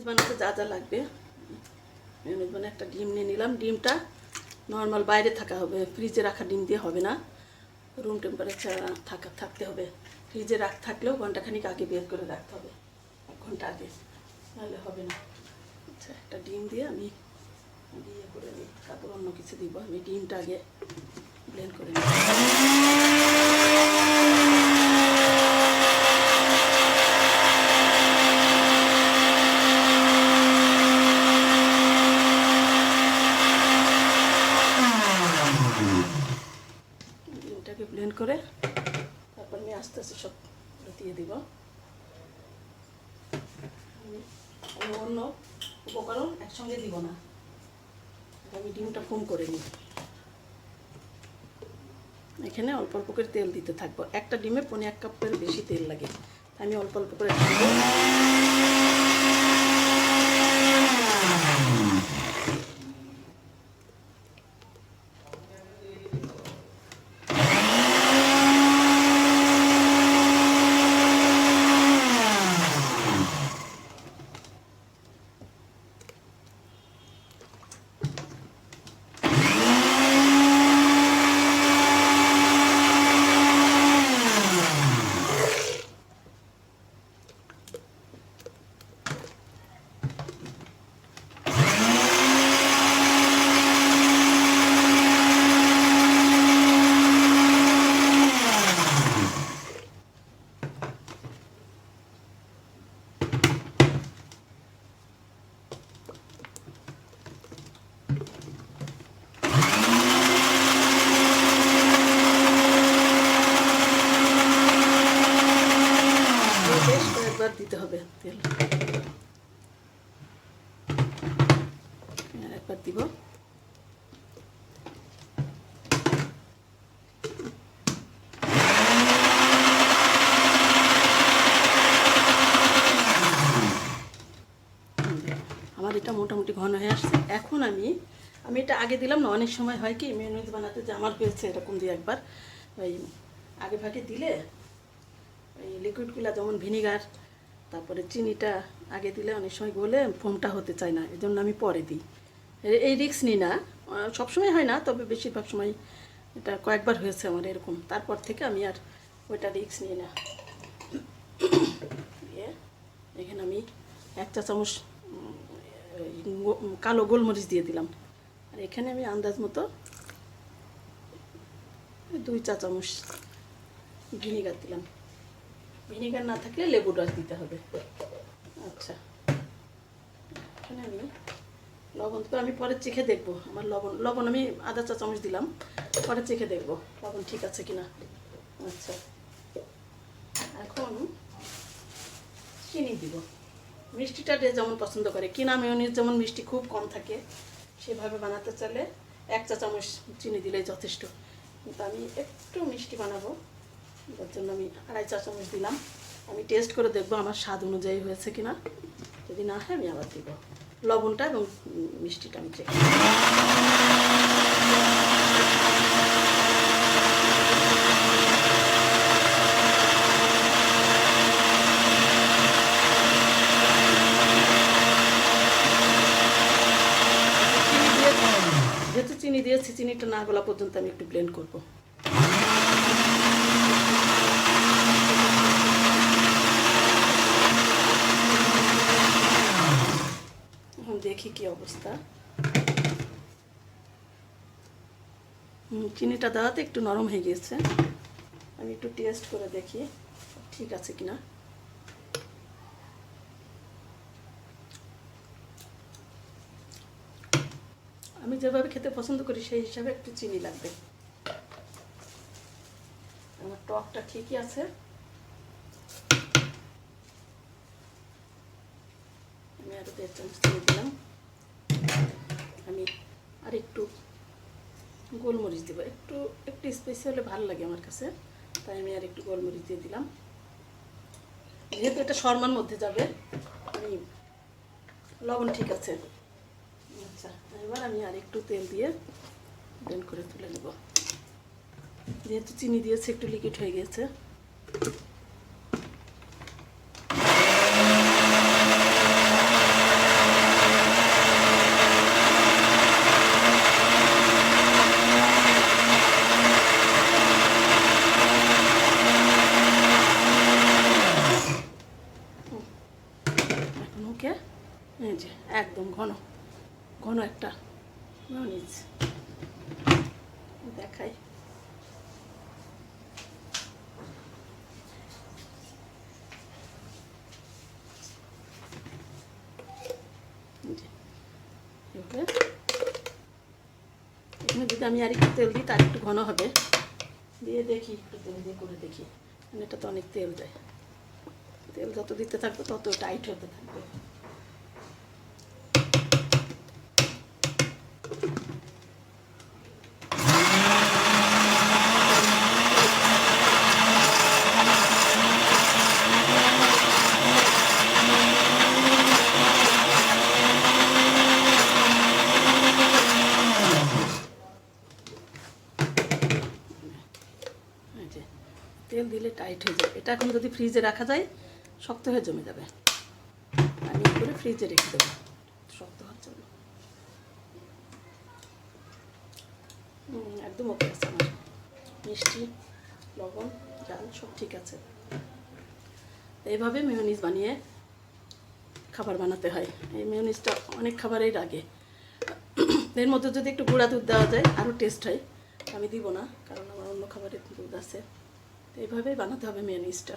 Mayonnaise বানাতে যা যা লাগবে, মেয়োনিজ বানাতে একটা ডিম নিয়ে নিলাম। ডিমটা নর্মাল বাইরে থাকা হবে, ফ্রিজে রাখা ডিম দিয়ে হবে না, রুম টেম্পারেচার থাকতে হবে। ফ্রিজে থাকলেও ঘন্টাখানিক আগে বের করে রাখতে হবে, 1 ঘন্টা আগে, নাহলে হবে না। আচ্ছা, একটা ডিম দিয়ে আমি ইয়ে করে নিই, তারপর অন্য কিছু দিব। আমি ডিমটা আগে ব্লেন্ড করে নিই। ডিমটাকে ব্লেন্ড করে তারপর আমি আস্তে আস্তে সব দিয়ে দিব। আমি অন্য উপকরণ একসঙ্গে দিব না, আমি ডিমটা ফোম করে নিই। এখানে অল্প অল্প করে তেল দিতে থাকবো। একটা ডিমে 1.5 কাপের বেশি তেল লাগে, আমি অল্প অল্প করে দিব। দিতে হবে তেল, একবার দিব। আমার এটা মোটামুটি ঘন হয়ে আসছে। এখন আমি এটা আগে দিলাম না, অনেক সময় হয় কি মেয়োনিজ বানাতে যে আমার হয়েছে এরকম দিয়ে একবার, ওই আগে ভাগে দিলে এই লিকুইডগুলো যেমন ভিনিগার, তারপরে চিনিটা আগে দিলে অনেক সময় গলে ফোমটা হতে চায় না, এজন্য আমি পরে দিই। এই রিস্ক নিই না, সবসময় হয় না, তবে বেশিরভাগ সময় এটা কয়েকবার হয়েছে আমার এরকম। তারপর থেকে আমি আর ওইটা রিস্ক নিই না। এখানে আমি 1 চা চামচ কালো গোলমরিচ দিয়ে দিলাম, আর এখানে আমি আন্দাজ মতো 2 চা চামচ ভিনিগার দিলাম। ভিনিগার না থাকলে লেবুর রস দিতে হবে। আচ্ছা, এখানে আমি লবণ তো আমি পরে চেখে দেখবো। আমার লবণ আমি আধা চা চামচ দিলাম, পরে চেখে দেখবো লবণ ঠিক আছে কিনা। আচ্ছা, এখন চিনি দিব। মিষ্টিটা যে যেমন পছন্দ করে, কিনা মেয়োনিজ যেমন মিষ্টি খুব কম থাকে, সেভাবে বানাতে চাইলে 1 চা চামচ চিনি দিলেই যথেষ্ট। কিন্তু আমি একটু মিষ্টি বানাবো, তার জন্য আমি 2.5 চা চামচ দিলাম। আমি টেস্ট করে দেখবো আমার স্বাদ অনুযায়ী হয়েছে কিনা, যদি না হয় আমি আবার দিব। লবণটা এবং মিষ্টিটা আমি চেক যেহেতু চিনি দিয়েছি, চিনিটা না গলা পর্যন্ত আমি একটু ব্লেন্ড করবো। এখন দেখি কি অবস্থা। চিনিটা দেওয়াতে একটু নরম হয়ে গিয়েছে, আমি একটু টেস্ট করে দেখি ঠিক আছে কিনা। আমি যেভাবে খেতে পছন্দ করি সেই হিসাবে একটু চিনি লাগবে। আমার টকটা ঠিকই আছে। আমি আরও 1.5 চামচ চিনি দিলাম। আমি আর একটু গোলমরিচ দেবো, একটু স্পাইসি হলে ভালো লাগে আমার কাছে, তাই আমি আর একটু গোলমরিচ দিয়ে দিলাম। যেহেতু এটা শর্মার মধ্যে যাবে, আমি লবণ ঠিক আছে। আচ্ছা, এবার আমি আর একটু তেল দিয়ে ব্লেন্ড করে তুলে নেব। যেহেতু চিনি দিয়েছে একটু লিকুইড হয়ে গেছে। এখন ওকে এই যে একদম ঘন ঘন একটা মেয়োনিজ দেখাই। এখানে যদি আমি আর একটু তেল দিই তার একটু ঘন হবে, দিয়ে দেখি একটু তেল দিয়ে করে দেখি। এটা তো অনেক তেল দেয়, তেল যত দিতে থাকবে তত টাইট হতে থাকবে। তেল দিলে টাইট হয়ে যাবে। এটা এখন যদি ফ্রিজে রাখা যায় শক্ত হয়ে জমে যাবে। আমি করে ফ্রিজে রেখে দেবো শক্ত হওয়ার জন্য। একদম ওকে আছে আমার, মিষ্টি লবণ ঝাল সব ঠিক আছে। এইভাবে মেয়োনিজ বানিয়ে খাবার বানাতে হয়। এই মেয়োনিজটা অনেক খাবারের আগে। এর মধ্যে যদি একটু গুঁড়া দুধ দেওয়া যায় আরও টেস্ট হয়। আমি দিব না, কারণ আমার অন্য খাবারের দুধ আছে। এইভাবেই বানাতে হবে মেয়োনিজটা।